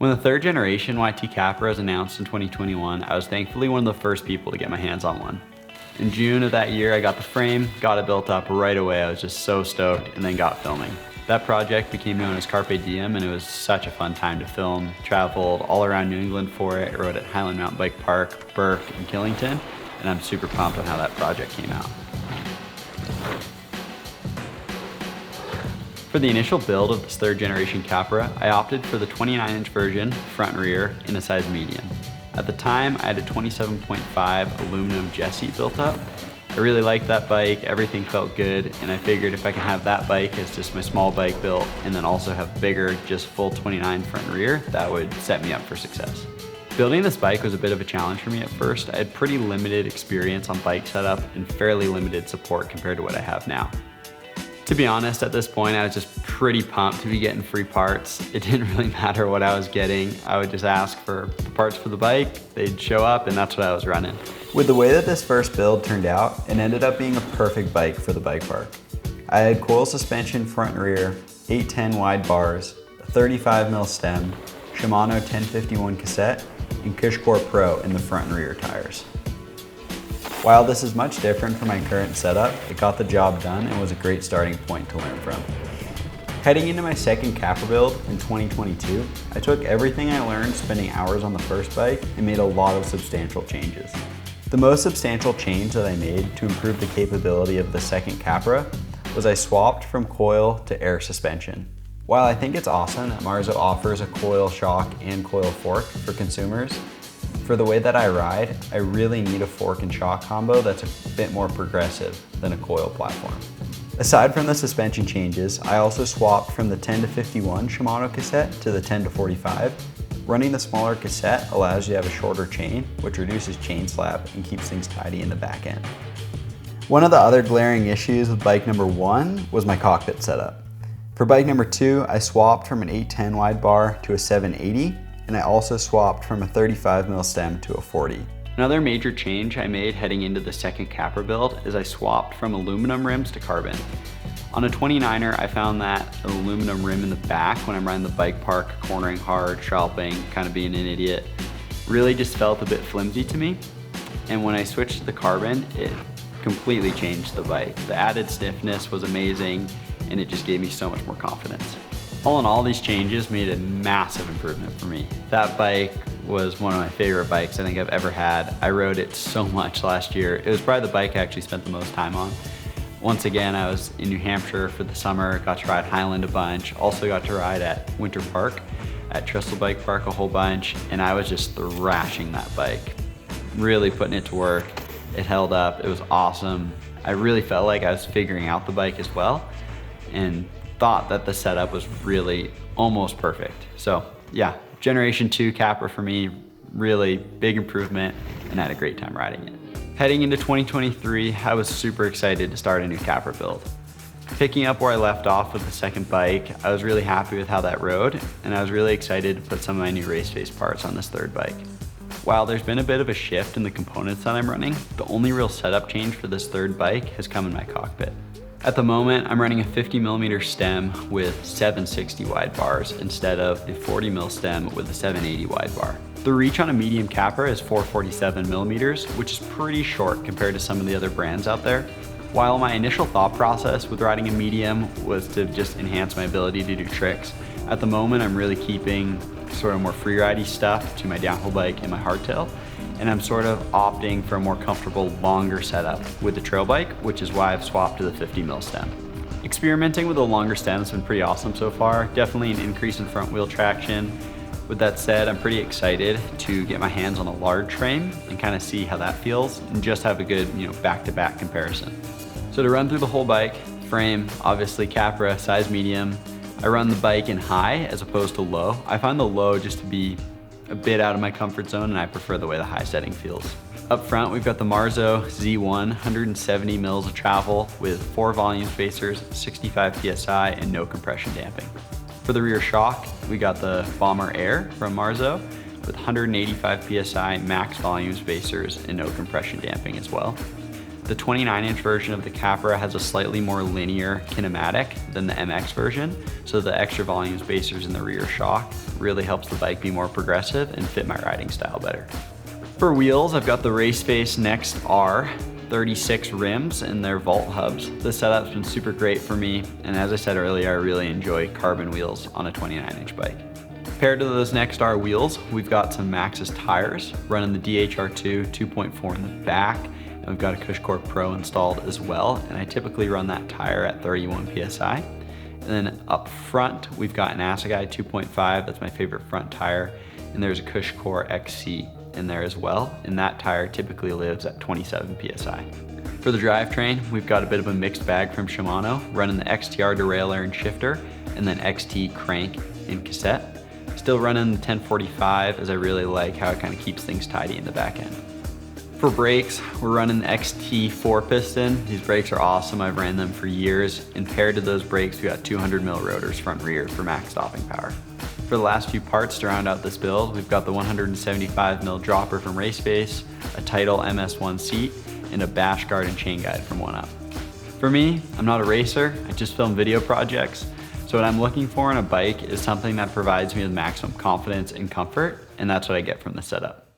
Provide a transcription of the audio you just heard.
When the third generation YT Capra was announced in 2021, I was thankfully one of the first people to get my hands on one. In June of that year, I got the frame, got it built up right away. I was just so stoked, and then got filming. That project became known as Carpe Diem, and it was such a fun time to film. Traveled all around New England for it. I rode at Highland Mountain Bike Park, Burke, and Killington, and I'm super pumped on how that project came out. For the initial build of this third generation Capra, I opted for the 29-inch version, front and rear, in a size medium. At the time, I had a 27.5 aluminum Jessie built up. I really liked that bike, everything felt good, and I figured if I can have that bike as just my small bike built, and then also have bigger, just full 29 front and rear, that would set me up for success. Building this bike was a bit of a challenge for me at first. I had pretty limited experience on bike setup and fairly limited support compared to what I have now. To be honest, at this point, I was just pretty pumped to be getting free parts. It didn't really matter what I was getting. I would just ask for the parts for the bike, they'd show up, and that's what I was running. With the way that this first build turned out, it ended up being a perfect bike for the bike park. I had coil suspension front and rear, 810 wide bars, a 35mm stem, Shimano 1051 cassette, and Cushcore Pro in the front and rear tires. While this is much different from my current setup, it got the job done and was a great starting point to learn from. Heading into my second Capra build in 2022, I took everything I learned spending hours on the first bike and made a lot of substantial changes. The most substantial change that I made to improve the capability of the second Capra was I swapped from coil to air suspension. While I think it's awesome that Marzo offers a coil shock and coil fork for consumers, for the way that I ride, I really need a fork and shock combo that's a bit more progressive than a coil platform. Aside from the suspension changes, I also swapped from the 10 to 51 Shimano cassette to the 10 to 45. Running the smaller cassette allows you to have a shorter chain, which reduces chain slap and keeps things tidy in the back end. One of the other glaring issues with bike number 1 was my cockpit setup. For bike number 2, I swapped from an 810 wide bar to a 780, and I also swapped from a 35mm stem to a 40. Another major change I made heading into the second Capra build is I swapped from aluminum rims to carbon. On a 29er, I found that an aluminum rim in the back when I'm riding the bike park, cornering hard, sharping, kind of being an idiot, really just felt a bit flimsy to me. And when I switched to the carbon, it completely changed the bike. The added stiffness was amazing, and it just gave me so much more confidence. All in all, these changes made a massive improvement for me. That bike was one of my favorite bikes I think I've ever had. I rode it so much last year. It was probably the bike I actually spent the most time on. Once again, I was in New Hampshire for the summer, got to ride Highland a bunch, also got to ride at Winter Park, at Trestle Bike Park a whole bunch, and I was just thrashing that bike. Really putting it to work. It held up, it was awesome. I really felt like I was figuring out the bike as well, and thought that the setup was really almost perfect. So yeah, Generation 2 Capra for me, really big improvement, and I had a great time riding it. Heading into 2023, I was super excited to start a new Capra build. Picking up where I left off with the second bike, I was really happy with how that rode, and I was really excited to put some of my new RaceFace parts on this third bike. While there's been a bit of a shift in the components that I'm running, the only real setup change for this third bike has come in my cockpit. At the moment, I'm running a 50mm stem with 760 wide bars instead of the 40mm stem with a 780 wide bar. The reach on a medium Capra is 447mm, which is pretty short compared to some of the other brands out there. While my initial thought process with riding a medium was to just enhance my ability to do tricks, at the moment I'm really keeping sort of more free-ridey stuff to my downhill bike and my hardtail, and I'm sort of opting for a more comfortable, longer setup with the trail bike, which is why I've swapped to the 50mm stem. Experimenting with a longer stem has been pretty awesome so far, definitely an increase in front wheel traction. With that said, I'm pretty excited to get my hands on a large frame and kind of see how that feels and just have a good, back-to-back comparison. So to run through the whole bike, frame, obviously Capra, size medium. I run the bike in high as opposed to low. I find the low just to be a bit out of my comfort zone, and I prefer the way the high setting feels. Up front, we've got the Marzo Z1 170 mils of travel with 4 volume spacers, 65 PSI, and no compression damping. For the rear shock, we got the Bomber Air from Marzo with 185 PSI max volume spacers and no compression damping as well. The 29-inch version of the Capra has a slightly more linear kinematic than the MX version, so the extra volume spacers in the rear shock really helps the bike be more progressive and fit my riding style better. For wheels, I've got the RaceFace NextR 36 rims and their Vault hubs. The setup's been super great for me, and as I said earlier, I really enjoy carbon wheels on a 29-inch bike. Paired to those NextR wheels, we've got some Maxxis tires, running the DHR II 2.4 in the back, and we've got a Cushcore Pro installed as well, and I typically run that tire at 31 PSI. And then up front, we've got an Assegai 2.5, that's my favorite front tire, and there's a Cushcore XC in there as well, and that tire typically lives at 27 PSI. For the drivetrain, we've got a bit of a mixed bag from Shimano, running the XTR derailleur and shifter, and then XT crank and cassette. Still running the 1045, as I really like how it kind of keeps things tidy in the back end. For brakes, we're running the XT 4-piston. These brakes are awesome, I've ran them for years, and paired to those brakes, we got 200 mil rotors front rear for max stopping power. For the last few parts to round out this build, we've got the 175 mil dropper from RaceFace, a Title MS1 seat, and a bash guard and chain guide from 1UP. For me, I'm not a racer, I just film video projects, so what I'm looking for in a bike is something that provides me with maximum confidence and comfort, and that's what I get from the setup.